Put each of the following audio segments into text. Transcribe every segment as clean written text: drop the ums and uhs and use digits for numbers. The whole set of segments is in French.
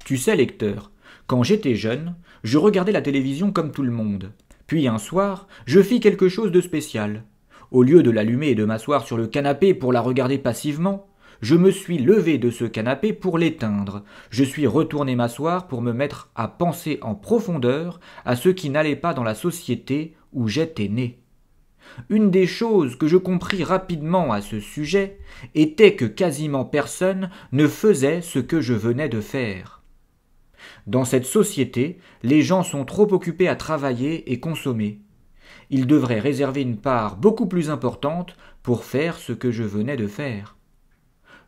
Tu sais, lecteur, quand j'étais jeune, je regardais la télévision comme tout le monde. Puis un soir, je fis quelque chose de spécial. Au lieu de l'allumer et de m'asseoir sur le canapé pour la regarder passivement, je me suis levé de ce canapé pour l'éteindre. Je suis retourné m'asseoir pour me mettre à penser en profondeur à ce qui n'allait pas dans la société où j'étais né. Une des choses que je compris rapidement à ce sujet était que quasiment personne ne faisait ce que je venais de faire. Dans cette société, les gens sont trop occupés à travailler et consommer. Ils devraient réserver une part beaucoup plus importante pour faire ce que je venais de faire.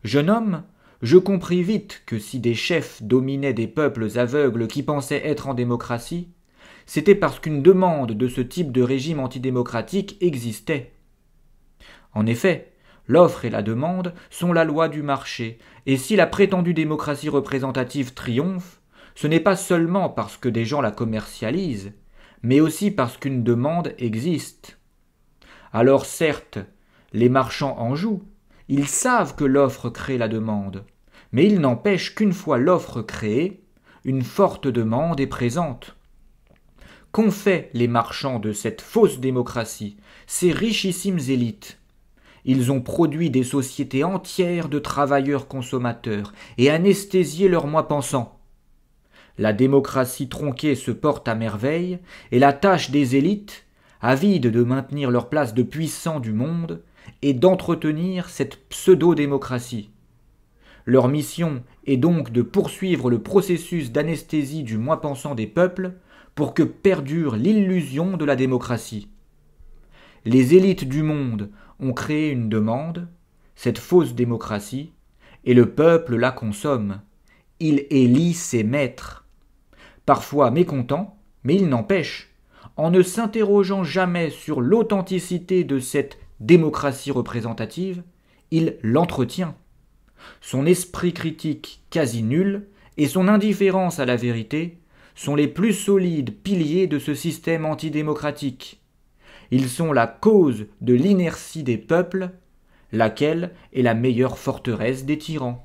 Jeune homme, je compris vite que si des chefs dominaient des peuples aveugles qui pensaient être en démocratie, c'était parce qu'une demande de ce type de régime antidémocratique existait. En effet, l'offre et la demande sont la loi du marché, et si la prétendue démocratie représentative triomphe, ce n'est pas seulement parce que des gens la commercialisent, mais aussi parce qu'une demande existe. Alors certes, les marchands en jouent, ils savent que l'offre crée la demande, mais il n'empêche qu'une fois l'offre créée, une forte demande est présente. Qu'ont fait les marchands de cette fausse démocratie, ces richissimes élites? Ils ont produit des sociétés entières de travailleurs consommateurs et anesthésié leurs moi pensants. La démocratie tronquée se porte à merveille, et la tâche des élites, avides de maintenir leur place de puissants du monde, est d'entretenir cette pseudo-démocratie. Leur mission est donc de poursuivre le processus d'anesthésie du moi pensant des peuples pour que perdure l'illusion de la démocratie. Les élites du monde ont créé une demande, cette fausse démocratie, et le peuple la consomme. Il élit ses maîtres. Parfois mécontent, mais il n'empêche, en ne s'interrogeant jamais sur l'authenticité de cette démocratie représentative, il l'entretient. Son esprit critique quasi nul et son indifférence à la vérité sont les plus solides piliers de ce système antidémocratique. Ils sont la cause de l'inertie des peuples, laquelle est la meilleure forteresse des tyrans.